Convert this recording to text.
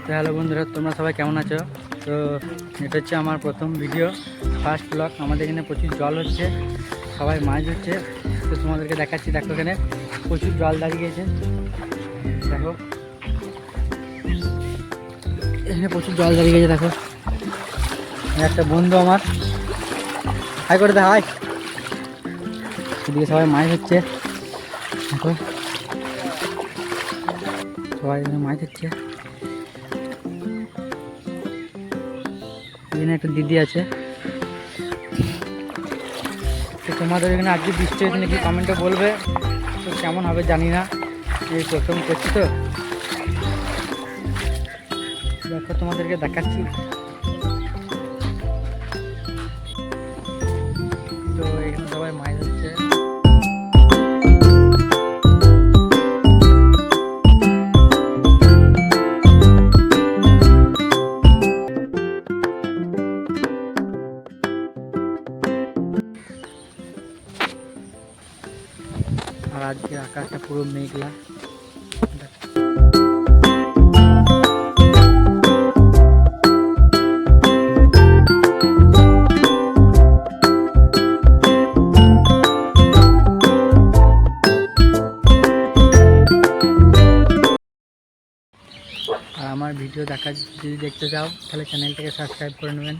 তো হ্যালো বন্ধুরা, তোমরা সবাই কেমন আছো? তো এটা হচ্ছে আমার প্রথম ভিডিও, ফার্স্ট ব্লগ। আমাদের এখানে প্রচুর জল হচ্ছে, সবাই মাছ হচ্ছে। তো তোমাদেরকে দেখাচ্ছি, দেখো এখানে প্রচুর জল দাঁড়িয়ে গেছে। দেখো এখানে প্রচুর জল দাঁড়িয়ে গেছে। দেখো একটা বন্ধু আমার, হাই করে দে, হাই। এদিকে সবাই মাছ হচ্ছে, দেখো সবাই এখানে মাছ হচ্ছে। এখানে একটা দিদি আছে। তো তোমাদের এখানে আজকে বৃষ্টি হয়েছে নাকি কমেন্টে বলবে। তো কেমন হবে জানি না, এই প্রথম করছি তো। দেখো তোমাদেরকে দেখাচ্ছি। তো এখানে সবাই মাছ হচ্ছে। আর আজকে আকাশটা পুরো মেঘলা। আর আমার ভিডিও যদি দেখতে চাও তাহলে চ্যানেলটাকে সাবস্ক্রাইব করে নেবেন।